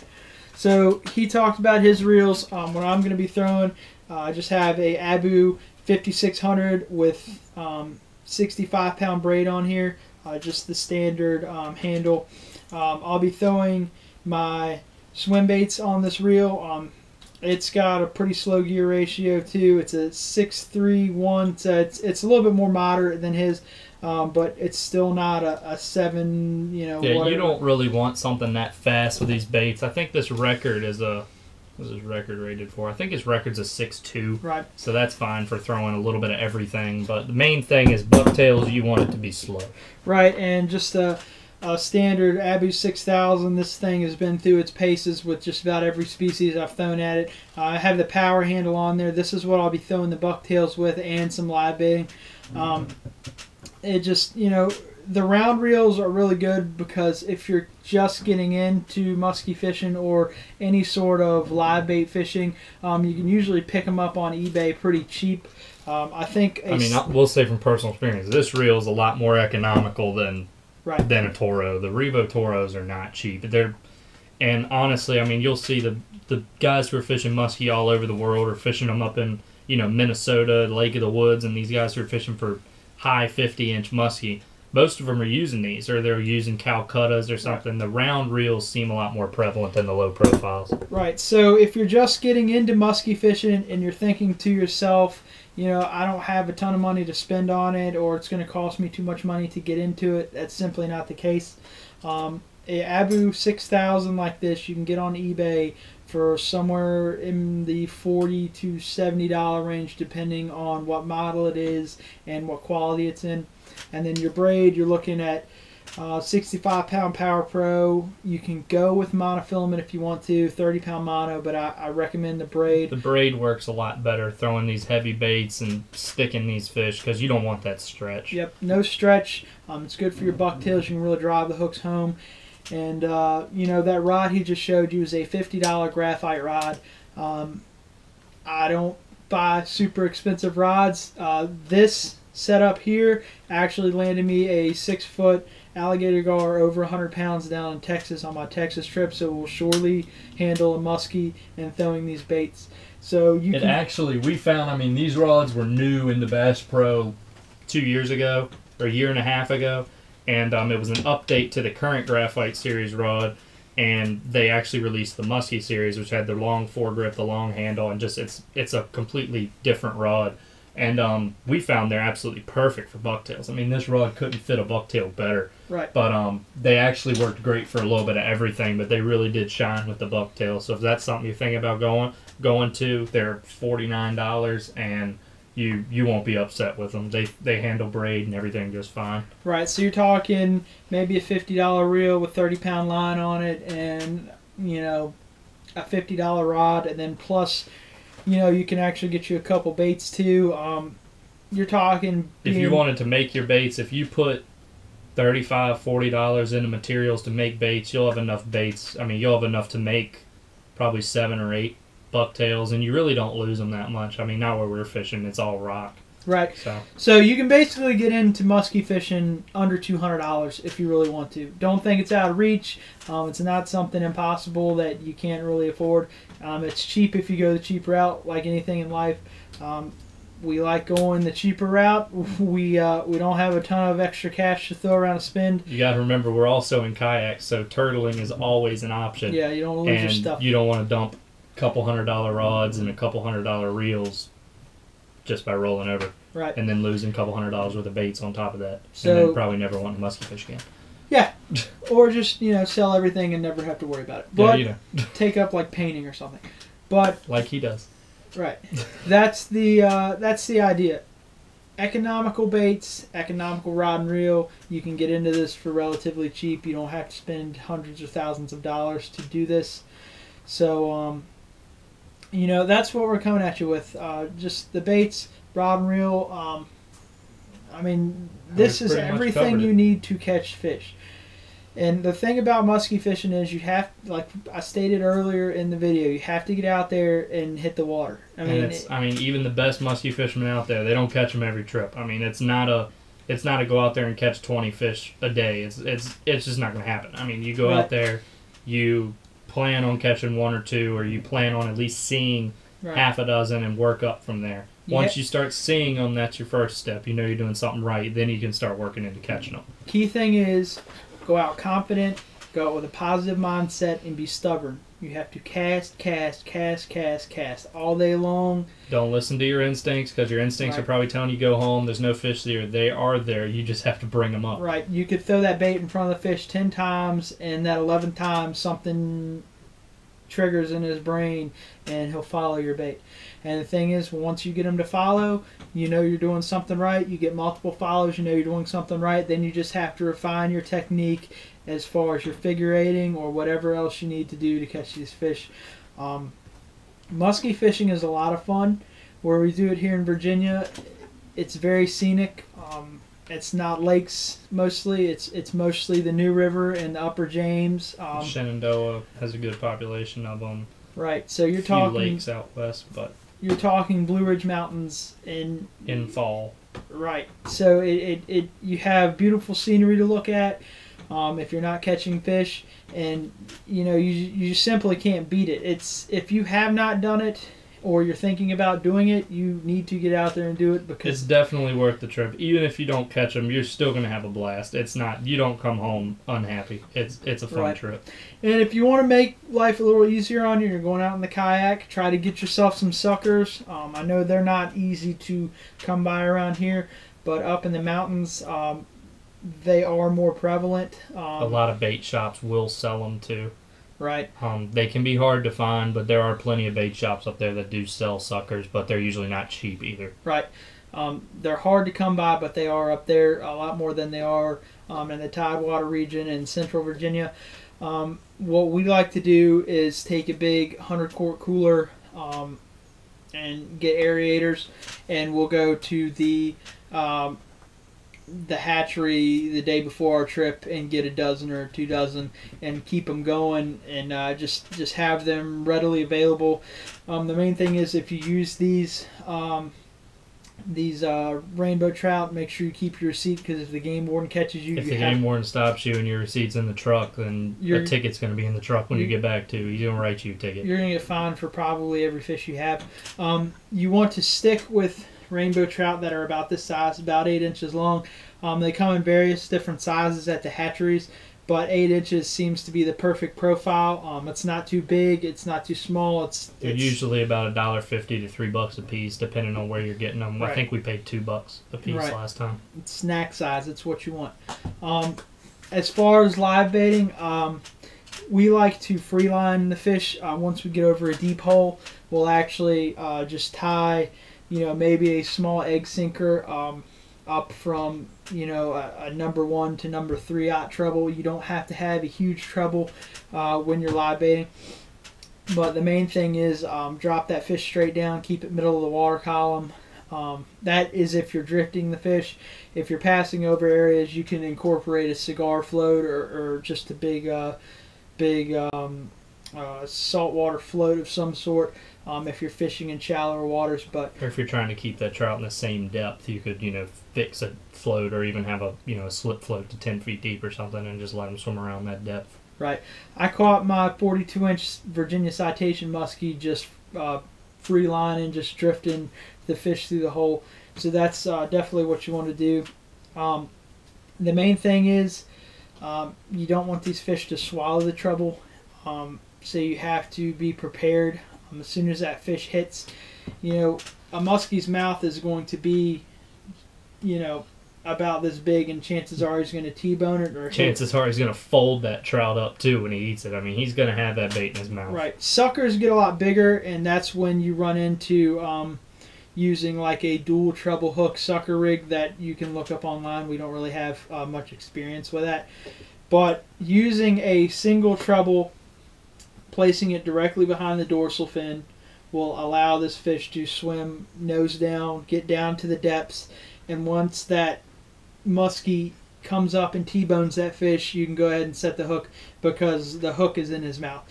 So he talked about his reels. What I'm going to be throwing, I just have a Abu 5600 with 65-pound braid on here. Just the standard handle. I'll be throwing my swim baits on this reel. It's got a pretty slow gear ratio too. It's a 6.31, so it's a little bit more moderate than his, but it's still not a 7. Yeah, whatever. You don't really want something that fast with these baits. I think this record is a What's his record rated for? I think his record's a 6.2. Right. So that's fine for throwing a little bit of everything. But the main thing is bucktails, you want it to be slow. Right, and just a standard Abu 6000. This thing has been through its paces with just about every species I've thrown at it. I have the power handle on there. This is what I'll be throwing the bucktails with and some live baiting. It just, the round reels are really good because if you're just getting into musky fishing or any sort of live bait fishing, you can usually pick them up on eBay pretty cheap. I think. We'll say from personal experience, this reel is a lot more economical than a Toro. The Revo Toros are not cheap. And honestly, you'll see the guys who are fishing muskie all over the world are fishing them up in Minnesota, Lake of the Woods, and these guys who are fishing for high 50-inch muskie. Most of them are using these, or they're using Calcuttas or something. Right. The round reels seem a lot more prevalent than the low profiles. Right. So if you're just getting into musky fishing and you're thinking to yourself, I don't have a ton of money to spend on it, or it's going to cost me too much money to get into it, that's simply not the case. A Abu 6000 like this, you can get on eBay for somewhere in the $40 to $70 range, depending on what model it is and what quality it's in. And then your braid, you're looking at 65-pound Power Pro. You can go with monofilament if you want to, 30-pound mono, but I recommend the braid. The braid works a lot better throwing these heavy baits and sticking these fish because you don't want that stretch. Yep, no stretch. It's good for your bucktails. You can really drive the hooks home. And, that rod he just showed you is a $50 graphite rod. I don't buy super expensive rods. This setup here actually landed me a 6-foot alligator gar over 100 pounds down in Texas on my Texas trip, so it will surely handle a muskie and throwing these baits. So we found, these rods were new in the Bass Pro 2 years ago, or a year and a half ago, and it was an update to the current Graphite series rod, and they actually released the Muskie series, which had the long foregrip, the long handle, and just it's a completely different rod. And we found they're absolutely perfect for bucktails. This rod couldn't fit a bucktail better. Right. But they actually worked great for a little bit of everything, but they really did shine with the bucktail. So if that's something you're thinking about going to, they're $49, and you won't be upset with them. They handle braid and everything just fine. Right. So you're talking maybe a $50 reel with 30-pound line on it, and a $50 rod, and then plus. You can actually get you a couple baits too. You're talking. If you wanted to make your baits, if you put $35, $40 into materials to make baits, you'll have enough baits. You'll have enough to make probably 7 or 8 bucktails, and you really don't lose them that much. Not where we're fishing, it's all rock. Right. So you can basically get into muskie fishing under $200 if you really want to. Don't think it's out of reach. It's not something impossible that you can't really afford. It's cheap if you go the cheap route, like anything in life. We like going the cheaper route. We don't have a ton of extra cash to throw around to spend. You got to remember, we're also in kayaks, so turtling is always an option. Yeah, you don't lose your stuff. You don't want to dump a couple $100 rods and a couple $100 reels just by rolling over. Right. And then losing a couple $100 worth of baits on top of that. So, and then probably never want to musky fish again. Yeah. Or just, sell everything and never have to worry about it. But take up like painting or something. But like he does. Right. That's the idea. Economical baits, economical rod and reel. You can get into this for relatively cheap. You don't have to spend hundreds or thousands of dollars to do this. So that's what we're coming at you with. Just the baits, rod and reel. This is everything you need to catch fish. And the thing about musky fishing is you have, like I stated earlier in the video, you have to get out there and hit the water. Even the best musky fishermen out there, they don't catch them every trip. It's not a go out there and catch 20 fish a day. It's just not going to happen. You go out there, you plan on catching 1 or 2, or you plan on at least seeing half a dozen and work up from there. Once you start seeing them, that's your first step. You're doing something right. Then you can start working into catching them. Key thing is go out confident, go out with a positive mindset, and be stubborn. You have to cast all day long. Don't listen to your instincts, because your instincts are probably telling you go home. There's no fish there. They are there. You just have to bring them up. Right. You could throw that bait in front of the fish 10 times, and that 11th time something triggers in his brain, and he'll follow your bait. And the thing is, once you get him to follow, you know you're doing something right. You get multiple follows, you know you're doing something right. Then you just have to refine your technique as far as your figure eighting or whatever else you need to do to catch these fish. Muskie fishing is a lot of fun. Where we do it here in Virginia, it's very scenic. It's not lakes mostly. It's mostly the New River and the Upper James. Shenandoah has a good population of them. Right. So you're a few talking lakes out west, but you're talking Blue Ridge Mountains in fall. Right. So you have beautiful scenery to look at. If you're not catching fish, and you simply can't beat it. If you have not done it, or you're thinking about doing it, you need to get out there and do it, because it's definitely worth the trip. Even if you don't catch them, you're still going to have a blast. It's not, you don't come home unhappy. It's a fun trip. And if you want to make life a little easier on you, you're going out in the kayak, try to get yourself some suckers. I know they're not easy to come by around here, but up in the mountains, they are more prevalent. A lot of bait shops will sell them too. Right. They can be hard to find, but there are plenty of bait shops up there that do sell suckers, but they're usually not cheap either. Right. They're hard to come by, but they are up there a lot more than they are in the Tidewater region in Central Virginia. What we like to do is take a big 100-quart cooler and get aerators, and we'll go to the hatchery the day before our trip and get a dozen or 2 dozen and keep them going, and just have them readily available. The main thing is, if you use these rainbow trout, make sure you keep your receipt, because if the game warden catches you, if the game warden stops you and your receipt's in the truck, then your ticket's going to be in the truck when you get back too. He's going to write you a ticket. You're going to get fined for probably every fish you have. You want to stick with rainbow trout that are about this size, about 8 inches long. They come in various different sizes at the hatcheries, but 8 inches seems to be the perfect profile. It's not too big, it's not too small. They're usually about $1.50 to $3 a piece, depending on where you're getting them. Right. I think we paid $2 a piece last time. It's snack size. It's what you want. As far as live baiting, we like to free line the fish. Once we get over a deep hole, we'll actually just tie, maybe a small egg sinker up from a number 1 to number 3 aught treble. You don't have to have a huge treble when you're live baiting, but the main thing is drop that fish straight down, keep it middle of the water column. That is if you're drifting the fish. If you're passing over areas, you can incorporate a cigar float or just a big saltwater float of some sort. If you're fishing in shallower waters, or if you're trying to keep that trout in the same depth, you could fix a float, or even have a slip float to 10 feet deep or something, and just let them swim around that depth. Right. I caught my 42-inch Virginia citation muskie just free lining, just drifting the fish through the hole. So that's definitely what you want to do. The main thing is you don't want these fish to swallow the treble, so you have to be prepared. As soon as that fish hits, a muskie's mouth is going to be, about this big, and chances are he's going to T-bone it. Or chances are he's going to fold that trout up too when he eats it. I mean, he's going to have that bait in his mouth. Right. Suckers get a lot bigger, and that's when you run into using like a dual treble hook sucker rig that you can look up online. We don't really have much experience with that. But using a single treble, placing it directly behind the dorsal fin, will allow this fish to swim nose down, get down to the depths, and once that muskie comes up and T-bones that fish, you can go ahead and set the hook, because the hook is in his mouth.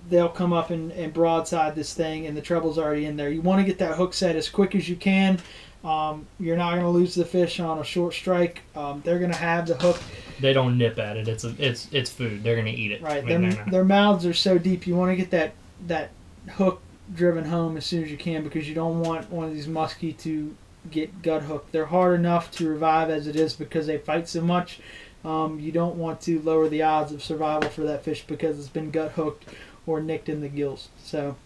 They'll come up and broadside this thing, and the treble's already in there. You want to get that hook set as quick as you can. You're not going to lose the fish on a short strike. They're going to have the hook. They don't nip at it. It's food. They're going to eat it. Right. Their mouths are so deep. You want to get that hook driven home as soon as you can, because you don't want one of these muskie to get gut hooked. They're hard enough to revive as it is because they fight so much. You don't want to lower the odds of survival for that fish because it's been gut hooked or nicked in the gills. So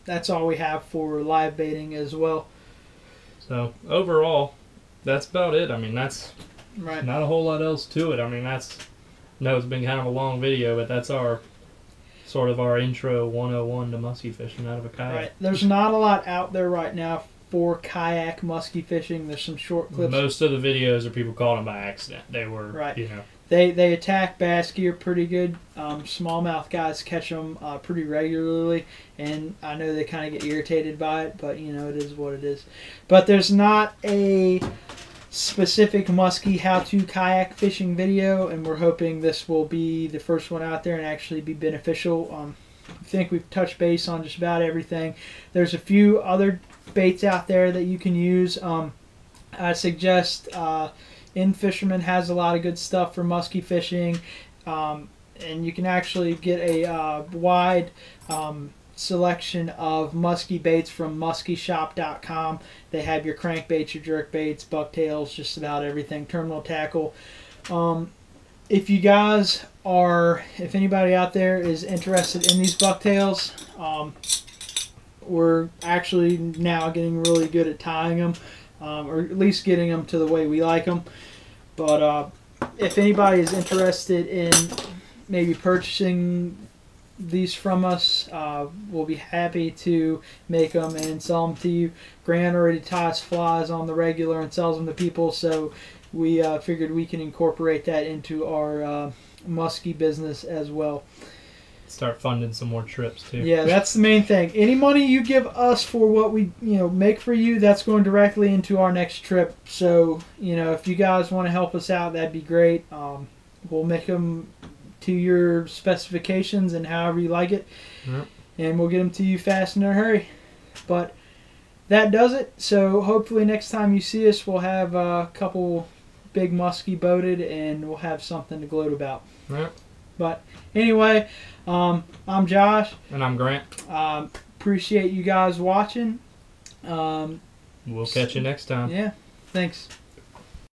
that's all we have for live baiting as well. So overall, that's about it. I mean, that's right. Not a whole lot else to it. I mean, it's been kind of a long video, but that's our sort of our intro 101 to muskie fishing out of a kayak. Right. There's not a lot out there right now for kayak muskie fishing. There's some short clips. Most of the videos are people caught them by accident. They were, right. you know. They attack bass gear pretty good. Smallmouth guys catch them pretty regularly, and I know they kind of get irritated by it, but you know, it is what it is. But there's not a specific muskie how-to kayak fishing video, and we're hoping this will be the first one out there and actually be beneficial. I think we've touched base on just about everything. There's a few other baits out there that you can use. I suggest In-Fisherman has a lot of good stuff for muskie fishing, and you can actually get a wide selection of muskie baits from muskieshop.com. They have your crankbaits, your jerkbaits, bucktails, just about everything, terminal tackle. If you guys are, if anybody out there is interested in these bucktails, we're actually now getting really good at tying them, or at least getting them to the way we like them. But if anybody is interested in maybe purchasing these from us, we'll be happy to make them and sell them to you. Grant already ties flies on the regular and sells them to people, so we figured we can incorporate that into our muskie business as well. Start funding some more trips too. Yeah, that's the main thing. Any money you give us for what we make for you, that's going directly into our next trip. So if you guys want to help us out, that'd be great. We'll make them to your specifications and however you like it. Yep. And we'll get them to you fast in a hurry. But that does it. So hopefully next time you see us, we'll have a couple big muskie boated and we'll have something to gloat about. Yep. But anyway, I'm Josh. And I'm Grant. Appreciate you guys watching. We'll catch you next time. Yeah. Thanks.